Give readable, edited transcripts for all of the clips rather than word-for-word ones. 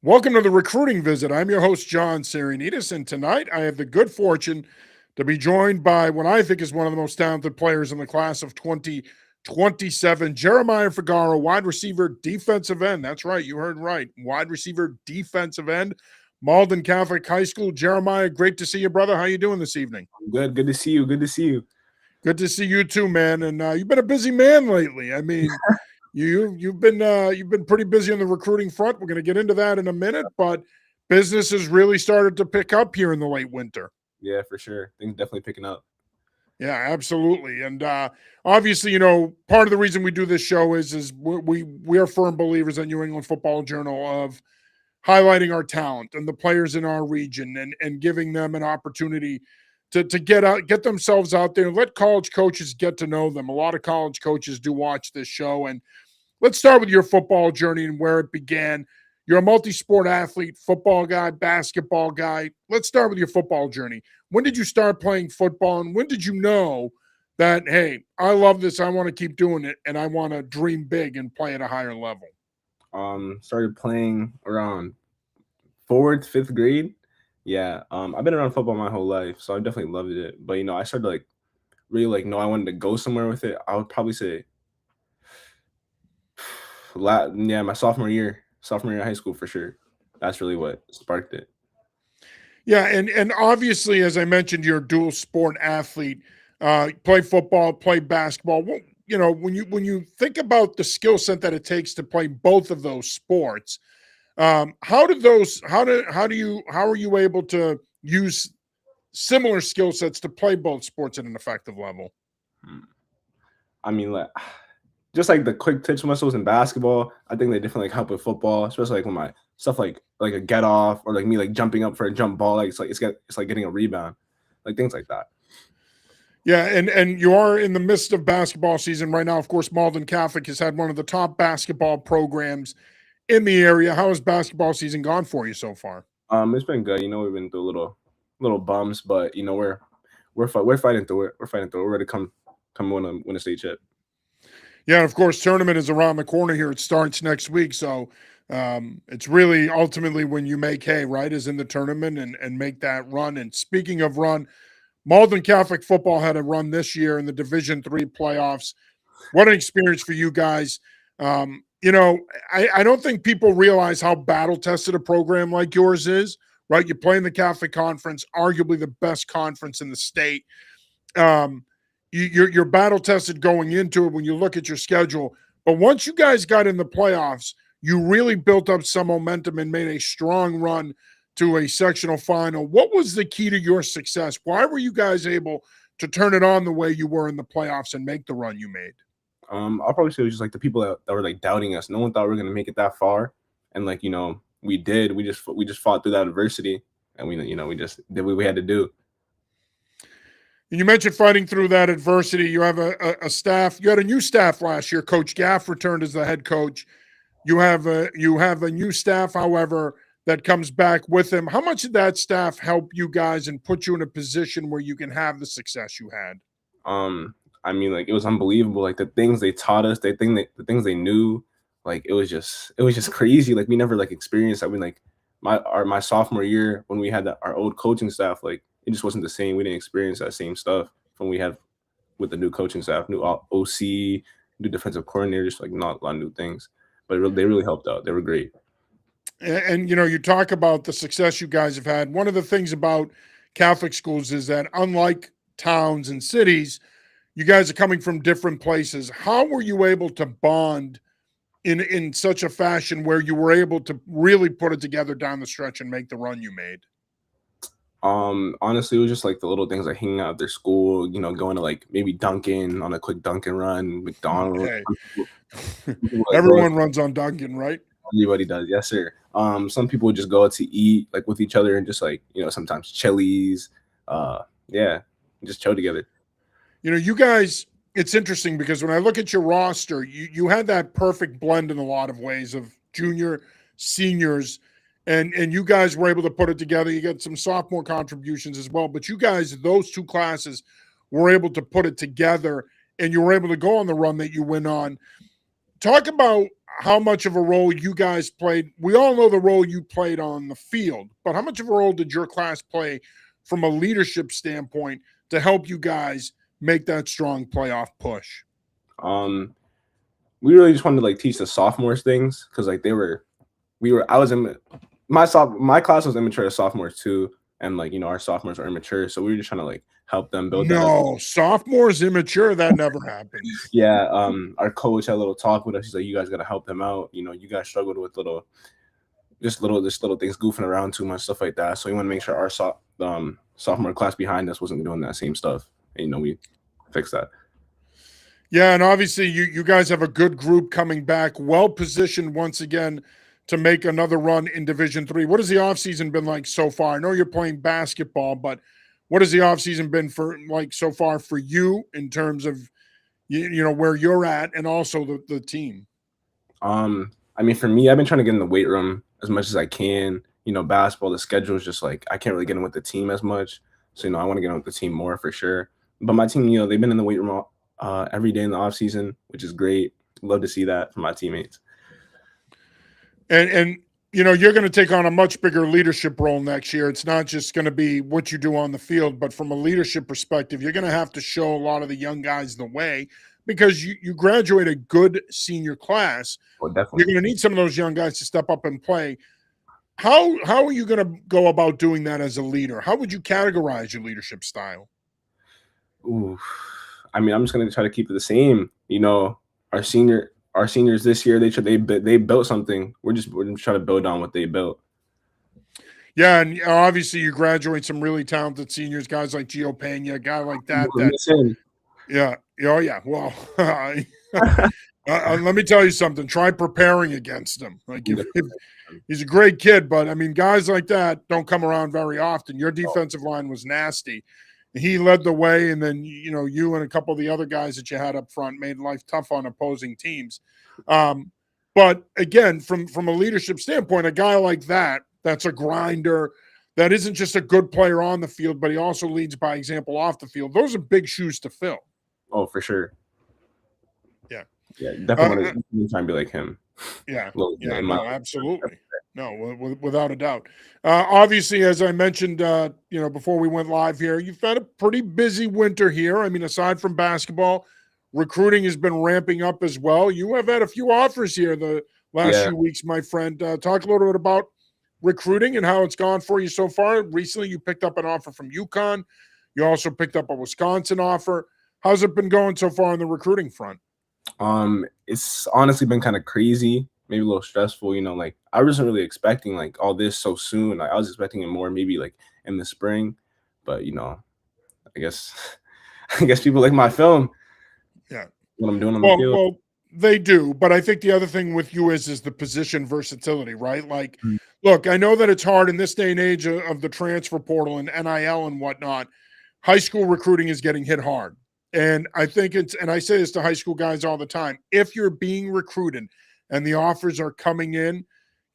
Welcome to the recruiting visit. I'm your host, John Serenitas, and tonight I have the good fortune to be joined by what I think is one of the most talented players in the class of 2027, Jeremiah Figaro, wide receiver, defensive end. That's right, you heard right. Wide receiver, defensive end, Malden Catholic High School. Jeremiah, great to see you, brother. How you doing this evening? Good. Good to see you. Good to see you. Good to see you too, man. And you've been a busy man lately. I mean, you've been pretty busy on the recruiting front. We're going to get into that in a minute, but business has really started to pick up here in the late winter. Yeah, for sure. Things definitely picking up. Yeah, absolutely. And obviously, part of the reason we do this show is we are firm believers at New England Football Journal of highlighting our talent and the players in our region and giving them an opportunity to get themselves out there and let college coaches get to know them. A lot of college coaches do watch this show. And let's start with your football journey and where it began. You're a multi-sport athlete, football guy, basketball guy. Let's start with your football journey. When did you start playing football, and when did you know that, hey, I love this, I want to keep doing it, and I want to dream big and play at a higher level? Started playing around fourth, fifth grade. Yeah. I've been around football my whole life, so I definitely loved it. But I started to really know I wanted to go somewhere with it. I would probably say my sophomore year of high school for sure. That's really what sparked it. Yeah, and obviously, as I mentioned, you're a dual sport athlete. Play football, play basketball. Well, when you think about the skill set that it takes to play both of those sports, how are you able to use similar skill sets to play both sports at an effective level? Hmm. I mean, just like the quick twitch muscles in basketball, I think they definitely help with football, especially when my stuff like a get off or me jumping up for a jump ball, it's like getting a rebound, like things like that. Yeah, and you are in the midst of basketball season right now. Of course, Malden Catholic has had one of the top basketball programs in the area. How has basketball season gone for you so far? It's been good. We've been through little bumps, but we're fighting through it. We're fighting through it. We're ready to come win a state chip. Yeah, of course, tournament is around the corner here. It starts next week, so it's really ultimately when you make hay, right, is in the tournament and make that run. And speaking of run, Malden Catholic football had a run this year in the Division III playoffs. What an experience for you guys. I don't think people realize how battle-tested a program like yours is, right? You play in the Catholic Conference, arguably the best conference in the state. You're battle-tested going into it when you look at your schedule. But once you guys got in the playoffs, you really built up some momentum and made a strong run to a sectional final. What was the key to your success? Why were you guys able to turn it on the way you were in the playoffs and make the run you made? I'll probably say it was just the people that were doubting us. No one thought we were gonna make it that far, and we did. We just fought through that adversity, and we just did what we had to do. And you mentioned fighting through that adversity. You have a staff. You had a new staff last year. Coach Gaff returned as the head coach. You have a new staff, however, that comes back with him. How much did that staff help you guys and put you in a position where you can have the success you had? I mean, it was unbelievable. The things they taught us, the things they knew, it was just crazy. We never experienced that. I mean, my sophomore year when we had our old coaching staff, it just wasn't the same. We didn't experience that same stuff from we had with the new coaching staff, new OC, new defensive coordinator, just not a lot of new things. But they really helped out. They were great. And you talk about the success you guys have had. One of the things about Catholic schools is that unlike towns and cities, you guys are coming from different places. How were you able to bond in such a fashion where you were able to really put it together down the stretch and make the run you made? Honestly, it was just the little things hanging out at their school, going to maybe Dunkin' on a quick Dunkin' run, McDonald's. Hey. Everyone runs on Dunkin', right? Everybody does, yes, sir. Some people would just go out to eat with each other and just sometimes Chili's, just chill together. You guys, it's interesting because when I look at your roster, you had that perfect blend in a lot of ways of junior, seniors, and you guys were able to put it together. You got some sophomore contributions as well, but you guys, those two classes, were able to put it together, and you were able to go on the run that you went on. talk about how much of a role you guys played. We all know the role you played on the field, but how much of a role did your class play from a leadership standpoint to help you guys make that strong playoff push? Um, we really just wanted to like teach the sophomores things because like I was in my class was immature as sophomores too, and like our sophomores are immature, so we were just trying to like help them build that up. No, sophomores immature. That never happens. Yeah, our coach had a little talk with us. He's like, "You guys got to help them out. You guys struggled with just little things, goofing around too much, stuff like that. So we want to make sure our sophomore class behind us wasn't doing that same stuff. And we fixed that." Yeah, and obviously you guys have a good group coming back, well positioned once again to make another run in Division 3. What has the offseason been like so far? I know you're playing basketball, but what has the offseason been for like so far for you in terms of where you're at and also the team? I mean, for me, I've been trying to get in the weight room as much as I can. Basketball, the schedule is just like I can't really get in with the team as much. So I want to get in with the team more for sure. But my team, they've been in the weight room every day in the off season, which is great. Love to see that from my teammates. And you're going to take on a much bigger leadership role next year. It's not just going to be what you do on the field, but from a leadership perspective, you're going to have to show a lot of the young guys the way because you graduate a good senior class. Well, definitely. You're going to need some of those young guys to step up and play. How are you going to go about doing that as a leader? How would you categorize your leadership style? Ooh, I mean, I'm just going to try to keep it the same. Our seniors this year, they built something. We're just trying to build on what they built. Yeah, and obviously you graduate some really talented seniors, guys like Gio Pena, a guy like that. Yeah. Oh, yeah. Well, let me tell you something. Try preparing against him. Like if he's a great kid, but I mean, guys like that don't come around very often. Your defensive line was nasty. He led the way, and then you and a couple of the other guys that you had up front made life tough on opposing teams. But again, from a leadership standpoint, a guy like that's a grinder, that isn't just a good player on the field, but he also leads by example off the field. Those are big shoes to fill. Oh, for sure. Yeah. Yeah, definitely want to try and be like him. Yeah. No, absolutely. No, without a doubt. Obviously, as I mentioned, before we went live here, you've had a pretty busy winter here. I mean, aside from basketball, recruiting has been ramping up as well. You have had a few offers here the last few weeks, my friend. Talk a little bit about recruiting and how it's gone for you so far. Recently, you picked up an offer from UConn. You also picked up a Wisconsin offer. How's it been going so far on the recruiting front? It's honestly been kind of crazy, maybe a little stressful. Like I wasn't really expecting like all this so soon. Like I was expecting it more maybe like in the spring, but I guess people like my film. Yeah, what I'm doing on the field. Well, they do, but I think the other thing with you is the position versatility, right? Like, look, I know that it's hard in this day and age of the transfer portal and NIL and whatnot. High school recruiting is getting hit hard. And I think and I say this to high school guys all the time, if you're being recruited and the offers are coming in,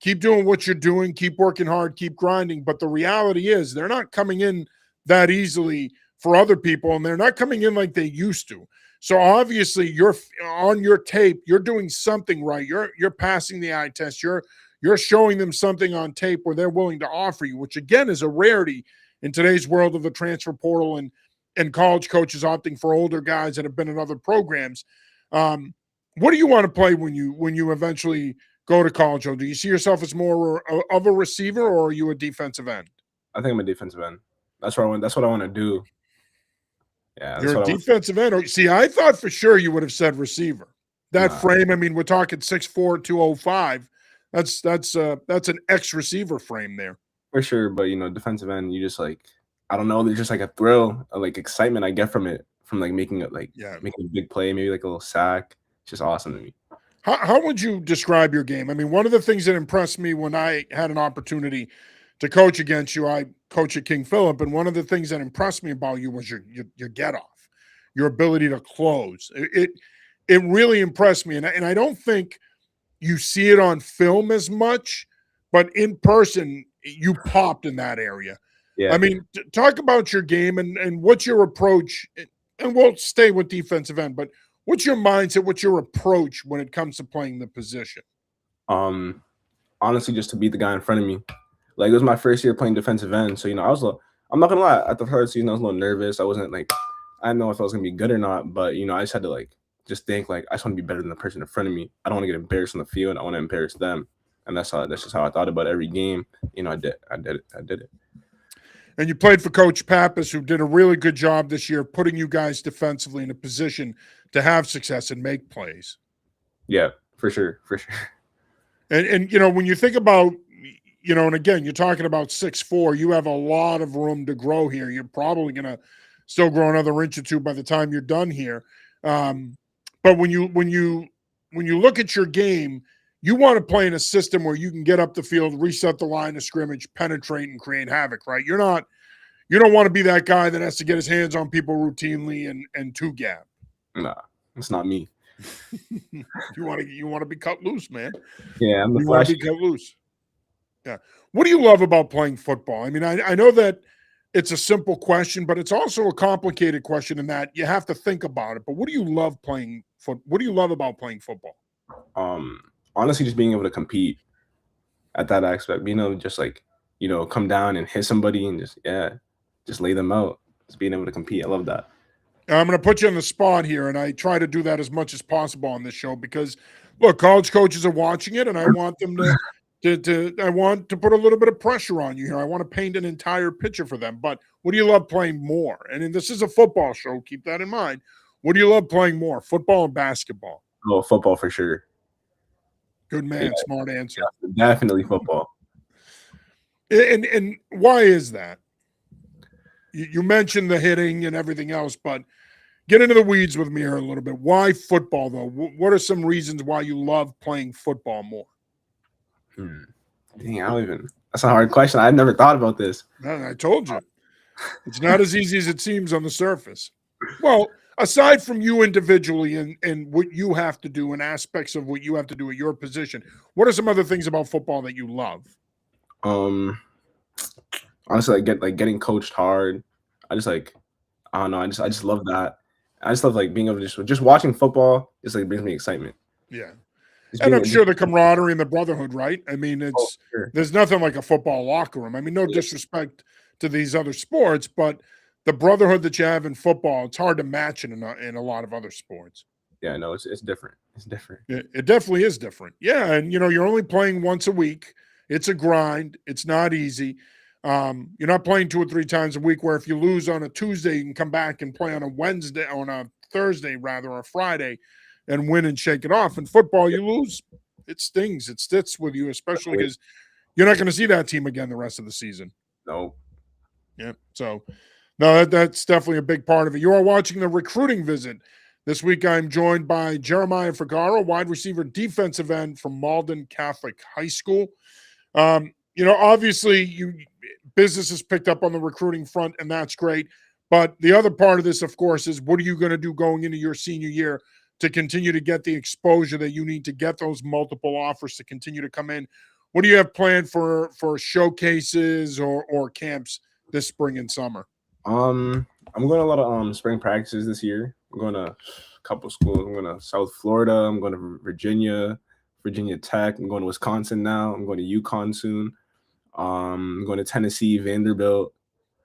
keep doing what you're doing, keep working hard, keep grinding. But the reality is they're not coming in that easily for other people, and they're not coming in like they used to. So obviously you're on your tape, you're doing something right. You're passing the eye test. You're showing them something on tape where they're willing to offer you, which again is a rarity in today's world of the transfer portal and college coaches opting for older guys that have been in other programs. What do you want to play when you eventually go to college? Or do you see yourself as more of a receiver, or are you a defensive end? I think I'm a defensive end. That's what I want. That's what I want to do. Yeah, you're a defensive end. See, I thought for sure you would have said receiver. That frame. I mean, we're talking 6'4", 205. That's an ex-receiver frame there. For sure, but defensive end, you just like. I don't know. There's just like a thrill, like excitement I get from it, from like making it making a big play, maybe like a little sack. It's just awesome to me. How would you describe your game? I mean, one of the things that impressed me when I had an opportunity to coach against you, I coach at King Philip, and one of the things that impressed me about you was your get off, your ability to close. It really impressed me, and I don't think you see it on film as much, but in person you popped in that area. Yeah. I mean, talk about your game and what's your approach, and we'll stay with defensive end, but What's your mindset? What's your approach when it comes to playing the position? Um, Honestly, just to beat the guy in front of me. Like it was my first year playing defensive end, so I'm not gonna lie. At the first season, I was a little nervous. I wasn't like, I didn't know if I was gonna be good or not. But I just had to like just think like I just want to be better than the person in front of me. I don't want to get embarrassed on the field. I want to embarrass them, and that's just how I thought about every game. I did it. And you played for Coach Pappas, who did a really good job this year putting you guys defensively in a position to have success and make plays. Yeah, for sure, for sure. And when you think about, and again, you're talking about 6'4", you have a lot of room to grow here. You're probably going to still grow another inch or two by the time you're done here. But when you look at your game, you want to play in a system where you can get up the field, reset the line of scrimmage, penetrate, and create havoc, right? You don't want to be that guy that has to get his hands on people routinely and two gap. Nah, it's not me. You want to be cut loose, man. Yeah, I'm the you want to be cut loose. Yeah. What do you love about playing football? I mean, I know that it's a simple question, but it's also a complicated question in that you have to think about it. But what do you love playing What do you love about playing football? Honestly, just being able to compete at that aspect, just like, come down and hit somebody and just lay them out. Just being able to compete. I love that. I'm going to put you on the spot here, and I try to do that as much as possible on this show because, look, college coaches are watching it, and I want them I want to put a little bit of pressure on you here. I want to paint an entire picture for them. But what do you love playing more? And this is a football show. Keep that in mind. What do you love playing more, football and basketball? Oh, football for sure. Good man, smart answer. Yeah, definitely football. And why is that? You mentioned the hitting and everything else, but get into the weeds with me here a little bit. Why football, though? What are some reasons why you love playing football more? Dang, that's a hard question. I've never thought about this. I told you. It's not as easy as it seems on the surface. Well, aside from you individually and what you have to do and aspects of what you have to do at your position, what are some other things about football that you love? Honestly, getting coached hard. I don't know. I just love that. I just love like being able to just watching football. Just like brings me excitement. Yeah, and I'm sure the camaraderie and the brotherhood, right? I mean, there's nothing like a football locker room. I mean, no disrespect to these other sports, but the brotherhood that you have in football, it's hard to match in a lot of other sports. Yeah, no, it's different. It's different. It definitely is different. Yeah, and you're only playing once a week. It's a grind. It's not easy. You're not playing 2 or 3 times a week where if you lose on a Tuesday, you can come back and play on a Thursday rather, or a Friday and win and shake it off. In football, you lose, it stings. It sticks with you, especially because you're not going to see that team again the rest of the season. No. Yeah. So, no, that's definitely a big part of it. You are watching the recruiting visit. This week, I'm joined by Jeremiah Figaro, wide receiver, defensive end from Malden Catholic High School. Obviously, business has picked up on the recruiting front, and that's great. But the other part of this, of course, is what are you going to do going into your senior year to continue to get the exposure that you need to get those multiple offers to continue to come in? What do you have planned for showcases or camps this spring and summer? I'm going to a lot of spring practices this year. I'm going to a couple schools. I'm going to South Florida. I'm going to Virginia Tech. I'm going to Wisconsin now. I'm going to UConn soon. I'm going to Tennessee, Vanderbilt.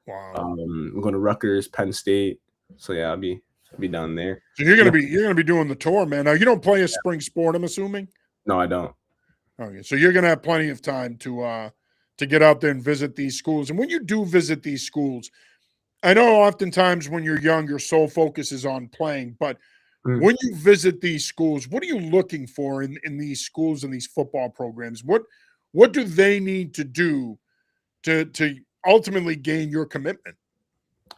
Wow. I'm going to Rutgers, Penn State. So yeah, I'll be down there. So you're gonna be doing the tour, man. Now you don't play a spring sport, I'm assuming. No, I don't. Okay, so you're gonna have plenty of time to get out there and visit these schools. And when you do visit these schools, I know oftentimes when you're young, your sole focus is on playing. But when you visit these schools, what are you looking for in these schools and these football programs? What do they need to do to ultimately gain your commitment?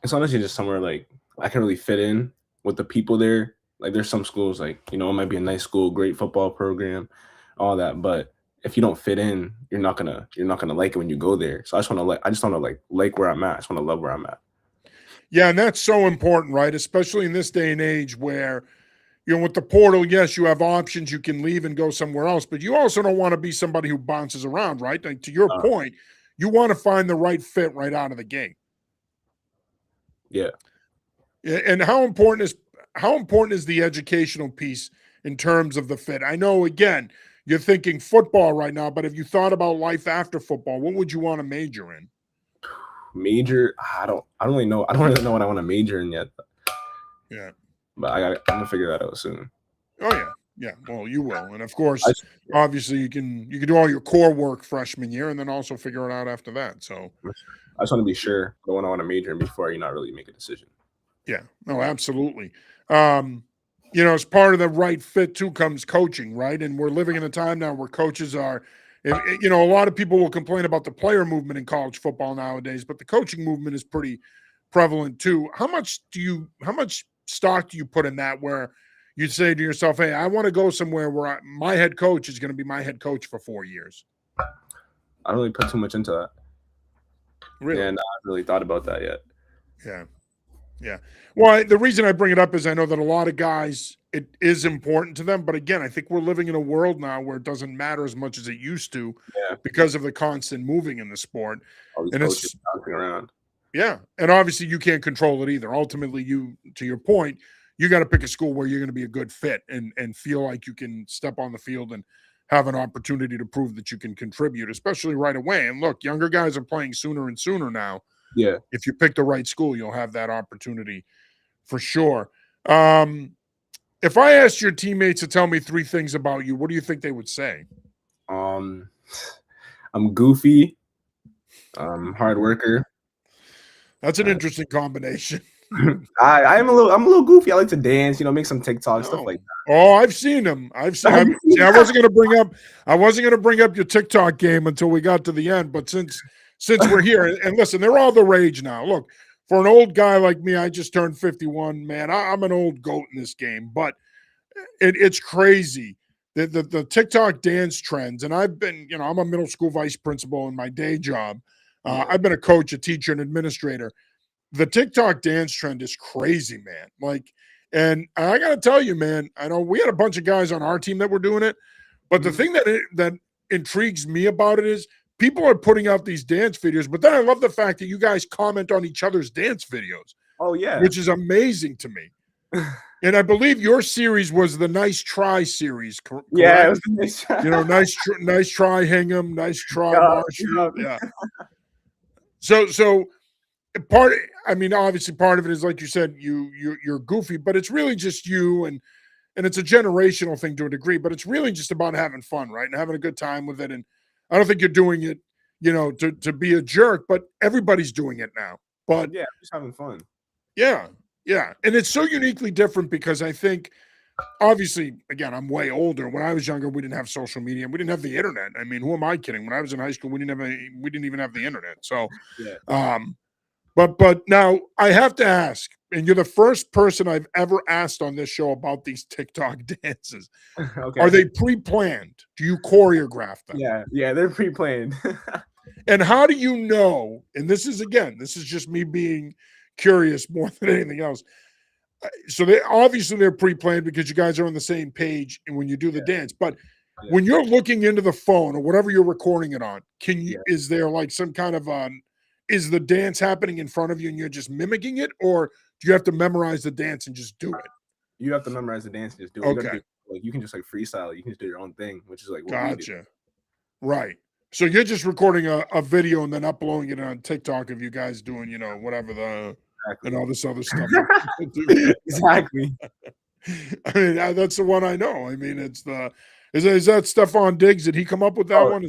It's honestly just somewhere like I can really fit in with the people there. Like there's some schools like, it might be a nice school, great football program, all that. But if you don't fit in, you're not gonna like it when you go there. So I just want to like where I'm at. I just want to love where I'm at. Yeah, and that's so important, right? Especially in this day and age where, with the portal, yes, you have options. You can leave and go somewhere else, but you also don't want to be somebody who bounces around, right? Like, to your point, you want to find the right fit right out of the gate. Yeah. And how important how important is the educational piece in terms of the fit? I know, again, you're thinking football right now, but have you thought about life after football? What would you want to major in? Major, I don't really know. I don't really know what I want to major in yet. Yeah. But I'm gonna figure that out soon. Oh yeah. Yeah. Well, you will. And of I course, just, obviously you can do all your core work freshman year and then also figure it out after that. So I just want to be sure the one I want to major in before I not really make a decision. yeah. No, absolutely. As part of the right fit too comes coaching, right? And we're living in a time now where coaches are a lot of people will complain about the player movement in college football nowadays, but the coaching movement is pretty prevalent too. How much stock do you put in that where you say to yourself, hey, I want to go somewhere where my head coach is going to be my head coach for 4 years? I don't really put too much into that. Really? And I haven't really thought about that yet. Yeah. Yeah. Well, the reason I bring it up is I know that a lot of guys, it is important to them. But again, I think we're living in a world now where it doesn't matter as much as it used to Yeah. because of the constant moving in the sport. All these And coaches it's, bouncing around. yeah. And obviously you can't control it either. Ultimately, to your point, you got to pick a school where you're going to be a good fit and feel like you can step on the field and have an opportunity to prove that you can contribute, especially right away. And look, younger guys are playing sooner and sooner now. Yeah. If you pick the right school, you'll have that opportunity for sure. If I asked your teammates to tell me 3 things about you, what do you think they would say? I'm goofy. Hard worker. That's an interesting combination. I'm a little goofy. I like to dance, make some TikTok stuff like that. Oh, I've seen them. I wasn't going to bring up your TikTok game until we got to the end, but since we're here, and listen, they're all the rage now. Look, for an old guy like me, I just turned 51, man. I'm an old goat in this game, but it's crazy. The TikTok dance trends, and I've been, I'm a middle school vice principal in my day job. I've been a coach, a teacher, an administrator. The TikTok dance trend is crazy, man. And I got to tell you, man, I know we had a bunch of guys on our team that were doing it, but the thing that intrigues me about it is people are putting out these dance videos, but then I love the fact that you guys comment on each other's dance videos. Oh, yeah. Which is amazing to me. And I believe your series was the Nice Try series, correct? Yeah, it was nice try. Nice try, Hingham, nice try, Marshall. Yeah. So obviously part of it is, like you said, you're goofy, but it's really just you, and it's a generational thing to a degree, but it's really just about having fun, right? And having a good time with it. And I don't think you're doing it, to be a jerk, but everybody's doing it now. But yeah, just having fun. Yeah. Yeah. And it's so uniquely different because I think, obviously, again, I'm way older. When I was younger, we didn't have social media. We didn't have the internet. I mean, who am I kidding? When I was in high school, we didn't even have the internet. So, yeah. But now I have to ask, and you're the first person I've ever asked on this show about these TikTok dances. Okay. Are they pre-planned? Do you choreograph them? Yeah, they're pre-planned. And how do you know? And this is just me being curious more than anything else. So they're pre-planned because you guys are on the same page and when you do the dance. But when you're looking into the phone or whatever you're recording it on, is there like some kind of is the dance happening in front of you and you're just mimicking it, or do you have to memorize the dance and just do it? You have to memorize the dance and just do it. Okay. You can just freestyle it. You can just do your own thing, which is like what we do. Gotcha. Right. So you're just recording a video and then uploading it on TikTok of you guys doing, whatever and all this other stuff. Exactly. I mean, that's the one I know. I mean, is that Stephon Diggs? Did he come up with that one?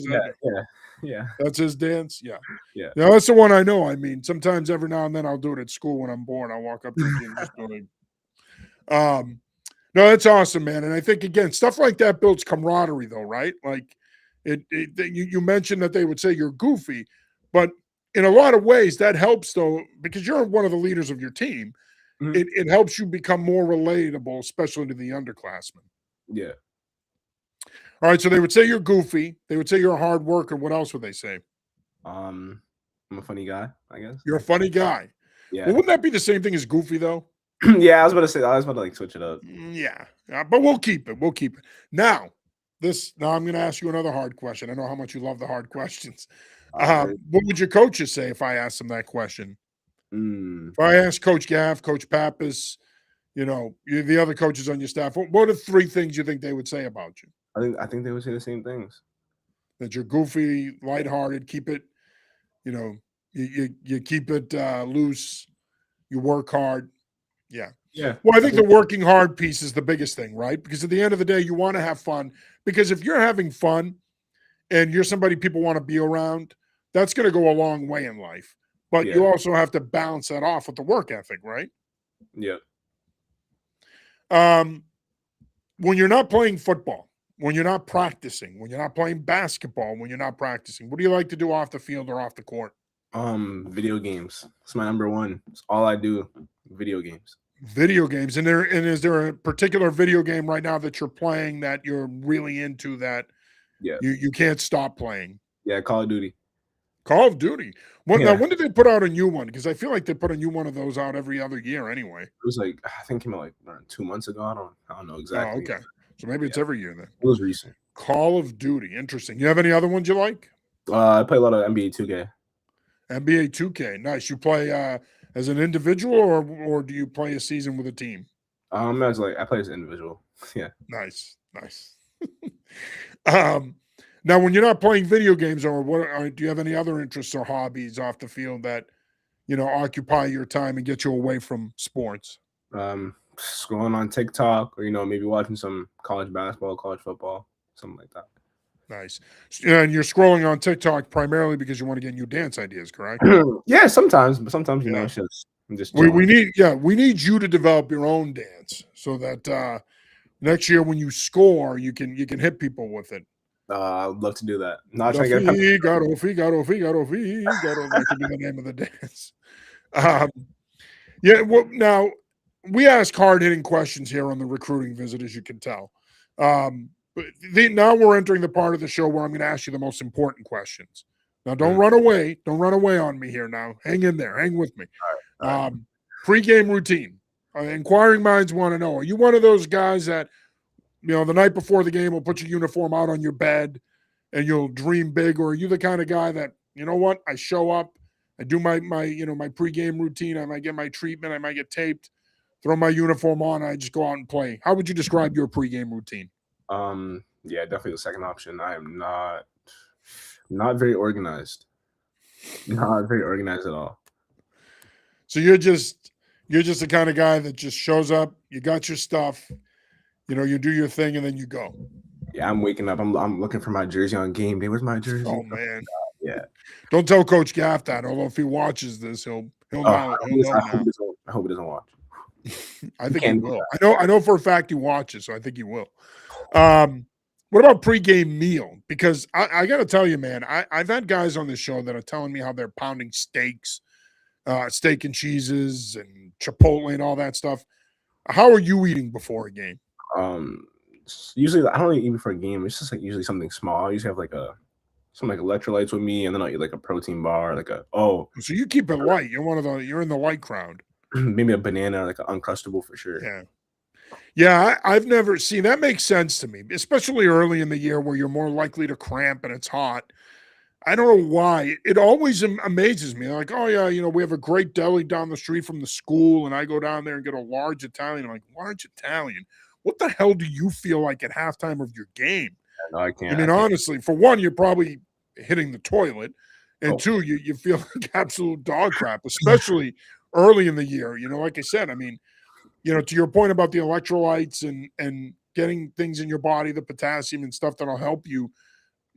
Yeah. That's his dance? Yeah. Yeah. No, that's the one I know. I mean, sometimes every now and then I'll do it at school when I'm bored. I'll walk up to the gym just doing. No, that's awesome, man. And I think, again, stuff like that builds camaraderie, though, right? Like, you mentioned that they would say you're goofy, but in a lot of ways that helps, though, because you're one of the leaders of your team. Mm-hmm. It helps you become more relatable, especially to the underclassmen. Yeah. All right, so they would say you're goofy. They would say you're a hard worker. What else would they say? I'm a funny guy, I guess. You're a funny guy. Yeah. Well, wouldn't that be the same thing as goofy, though? Yeah, I was about to switch it up. Yeah, but we'll keep it. Now I'm going to ask you another hard question. I know how much you love the hard questions. What would your coaches say if I asked them that question? If I asked Coach Gaff, Coach Pappas, the other coaches on your staff, what are 3 things you think they would say about you? I think they would say the same things. That you're goofy, lighthearted, keep it, you know, you keep it loose, you work hard. Yeah. Yeah, Well, I I think the think working hard piece is the biggest thing, right? Because at the end of the day, you want to have fun. Because if you're having fun and you're somebody people want to be around, that's going to go a long way in life. But yeah, you also have to balance that off with the work ethic, right? yeah. Um, when you're not playing football, when you're not practicing, when you're not playing basketball, when you're not practicing, what do you like to do off the field or off the court? Video games. It's my number one. It's all I do. Video games. Video games. And is there a particular video game right now that you're playing that you're really into that Yeah, you can't stop playing? yeah. Call of Duty. Call of Duty. Now, Yeah, when did they put out a new one? Because I feel like they put a new one of those out every other year anyway. it was like I think it came out like around 2 months ago. I don't know Oh, exactly. okay. So maybe it's Yeah, every year then. it was recent. Call of Duty. Interesting. You have any other ones you like? I play a lot of NBA 2K. NBA 2K. Nice. You play as an individual or do you play a season with a team? I play as an individual. Yeah. Nice. Nice. um, now, when you're not playing video games do you have any other interests or hobbies off the field that, occupy your time and get you away from sports? Scrolling on TikTok or maybe watching some college basketball, college football, something like that. Nice. And you're scrolling on TikTok primarily because you want to get new dance ideas, correct? Yeah, sometimes, but sometimes Yeah. it's just I'm just We chilling. need you to develop your own dance so that next year when you score, you can hit people with it. I would love to do that. Not The trying to get Figaro, Figaro, Figaro, Figaro. That could be the name of the dance. Um, yeah. Well, now we ask hard hitting questions here on the recruiting visit, as you can tell. But now we're entering the part of the show where I'm going to ask you the most important questions. Now, don't run away. Don't run away on me here. Now, hang in there. Hang with me. All right. Pre-game routine. Inquiring minds want to know: are you one of those guys that the night before the game will put your uniform out on your bed and you'll dream big, or are you the kind of guy that what? I show up, I do my my pre-game routine. I might get my treatment. I might get taped. Throw my uniform on. I just go out and play. How would you describe your pre-game routine? Yeah, definitely the second option. I am not very organized. Not very organized at all. So you're just the kind of guy that just shows up. You got your stuff. You do your thing and then you go. Yeah, I'm waking up. I'm looking for my jersey on game day. Where's my jersey? Oh man. Yeah. Don't tell Coach Gaff that. Although if he watches this, he'll know. I He'll hope he doesn't watch. I think he will. I know for a fact he watches, so I think he will. What about pregame meal? Because I got to tell you, man, I've had guys on this show that are telling me how they're pounding steaks, steak and cheeses, and Chipotle and all that stuff. How are you eating before a game? Usually I don't eat before a game. It's just like usually something small. I usually have like some like electrolytes with me, and then I'll eat like a protein bar, So you keep it light. You're in the light crowd. maybe a banana, like an Uncrustable for sure. Yeah. Yeah, I've never seen that. Makes sense to me, especially early in the year where you're more likely to cramp and it's hot. I don't know why. It always amazes me. Like, oh yeah, we have a great deli down the street from the school, and I go down there and get a large Italian. I'm like, large Italian? What the hell do you feel like at halftime of your game? No, I can't. I mean, honestly, for one, you're probably hitting the toilet, and two, you feel like absolute dog crap, especially early in the year. Like I said, I mean, to your point about the electrolytes and getting things in your body, the potassium and stuff that'll help you,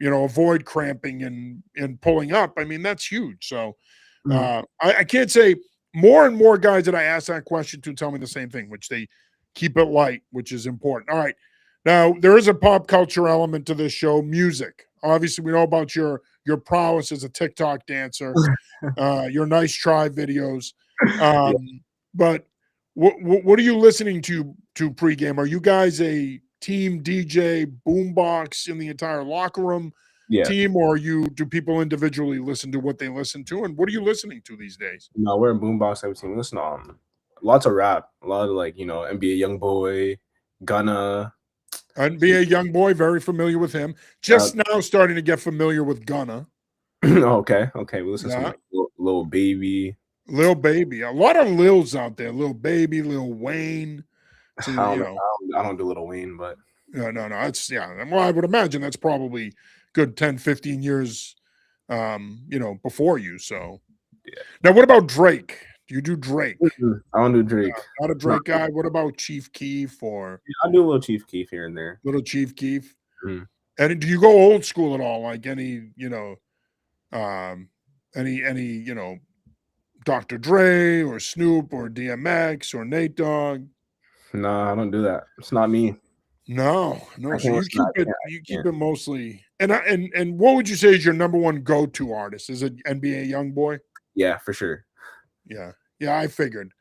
avoid cramping and pulling up. I mean, that's huge. So I can't say more and more guys that I ask that question to tell me the same thing, which they keep it light, which is important. All right. Now, there is a pop culture element to this show, music. Obviously, we know about your prowess as a TikTok dancer, your nice try videos. But what are you listening to pregame? Are you guys a team DJ boombox in the entire locker room team, or do people individually listen to what they listen to? And what are you listening to these days? No, we're a boombox type of team. We listen to lots of rap, a lot of NBA Youngboy, Gunna. NBA Youngboy, very familiar with him. Just now starting to get familiar with Gunna. Okay. We listen to Lil Baby. Lil Baby. A lot of Lils out there. Lil Baby, Lil Wayne. So, I don't know. I don't do Lil Wayne, but no. It's Well, I would imagine that's probably good 10, 15 years, before you. So yeah. now, what about Drake? Do you do Drake? I don't do Drake. Not a It's not Drake guy. What about Chief Keef or I do a little Chief Keef here and there. little Chief Keef? Mm. And do you go old school at all? Like um, any Dr. Dre or Snoop or DMX or Nate Dogg? No, I don't do that. It's not me. No. I So can't listen. I can't. you I keep can't. it mostly. And what would you say is your number one go-to artist? Is it NBA YoungBoy? Yeah, for sure. Yeah. Yeah, I figured.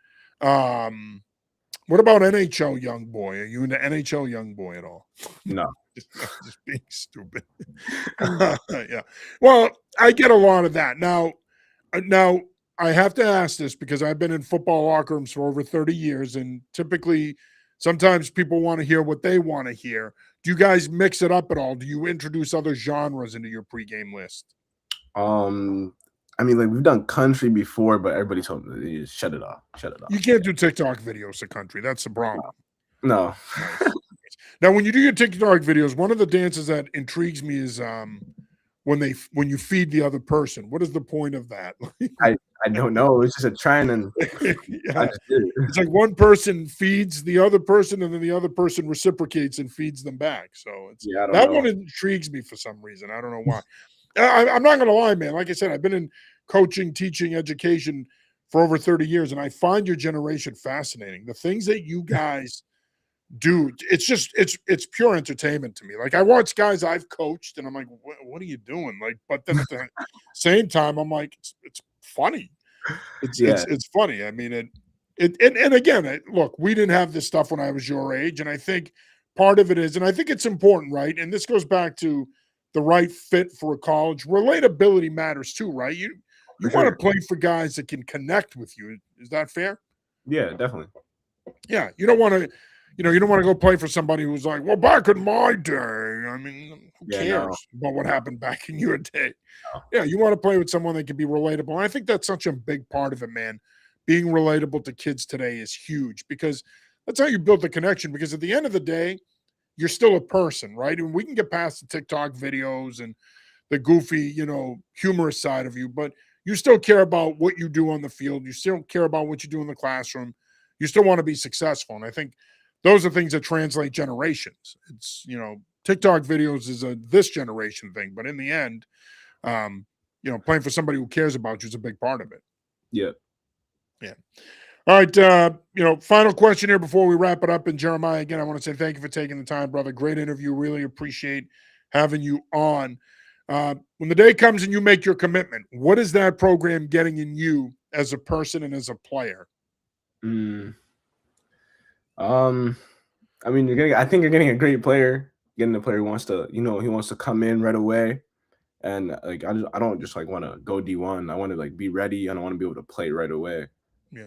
What about NHL YoungBoy? Are you into NHL YoungBoy at all? No. Just being stupid. Yeah. Well, I get a lot of that. Now I have to ask this because I've been in football locker rooms for over 30 years, and typically sometimes people want to hear what they want to hear. Do you guys mix it up at all? Do you introduce other genres into your pregame list? I mean, like we've done country before, but everybody told me to just shut it off. Shut it off. You can't do TikTok videos of country. That's the problem. No. Nice. Now, when you do your TikTok videos, one of the dances that intrigues me is when you feed the other person. What is the point of that? I don't know. It's just a trend, and Yeah. I just did it. It's like one person feeds the other person, and then the other person reciprocates and feeds them back. So Yeah, I don't that know. one intrigues me for some reason. I don't know why. I'm not going to lie, man. Like I said, I've been in coaching, teaching, education for over 30 years, and I find your generation fascinating. The things that you guys do, it's pure entertainment to me. Like I watch guys I've coached, and I'm like, what are you doing? Like, but then at the same time, I'm like, it's funny. Yeah. It's funny. I mean, and again, look, we didn't have this stuff when I was your age, and I think part of it is, and I think it's important, right? And this goes back to the right fit for a college. Relatability matters too, right? You For want to sure. play for guys that can connect with you. Is that fair? Yeah, definitely. Yeah, you don't want to. You don't want to go play for somebody who's like, well, back in my day. I mean, who Yeah, no. cares about what happened back in your day? No. Yeah, you want to play with someone that can be relatable. And I think that's such a big part of it, man. Being relatable to kids today is huge because that's how you build the connection. Because at the end of the day, you're still a person, right? And we can get past the TikTok videos and the goofy, humorous side of you, but you still care about what you do on the field. You still care about what you do in the classroom. You still want to be successful. And I think those are things that translate generations. It's, TikTok videos is a this generation thing, but in the end, playing for somebody who cares about you is a big part of it. Yeah. Yeah. All right. Final question here before we wrap it up. And Jeremiah, again, I want to say thank you for taking the time, brother. Great interview. Really appreciate having you on. When the day comes and you make your commitment, what is that program getting in you as a person and as a player? I mean, I think you're getting a great player. Getting a player who wants to, he wants to come in right away. And like I don't just like want to go D1. I want to like be ready and I want to be able to play right away. Yeah.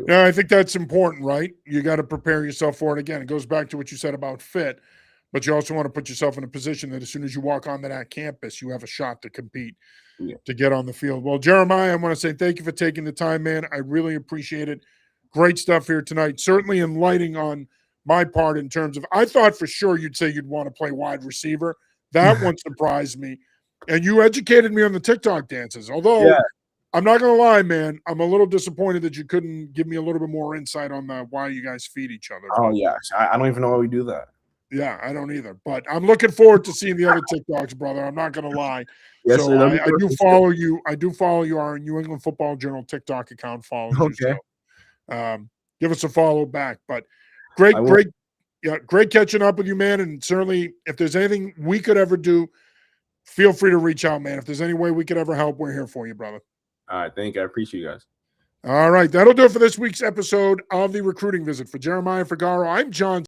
Yeah, I think that's important, right? You got to prepare yourself for it. Again, it goes back to what you said about fit, but you also want to put yourself in a position that as soon as you walk onto that campus, you have a shot to compete, to get on the field. Well, Jeremiah, I want to say thank you for taking the time, man. I really appreciate it. Great stuff here tonight. Certainly enlightening on my part in terms of, I thought for sure you'd say you'd want to play wide receiver. That one surprised me. And you educated me on the TikTok dances. Although I'm not going to lie, man, I'm a little disappointed that you couldn't give me a little bit more insight on why you guys feed each other. Oh, yeah. I don't even know why we do that. Yeah, I don't either. But I'm looking forward to seeing the other TikToks, brother. I'm not going to lie. Yes, so sir, I do follow you. I do follow you. Our New England Football Journal TikTok account follows you. So give us a follow back. But great catching up with you, man. And certainly, if there's anything we could ever do, feel free to reach out, man. If there's any way we could ever help, we're here for you, brother. All right. Thank you. I appreciate you guys. All right. That'll do it for this week's episode of the Recruiting Visit. For Jeremiah Figaro, I'm John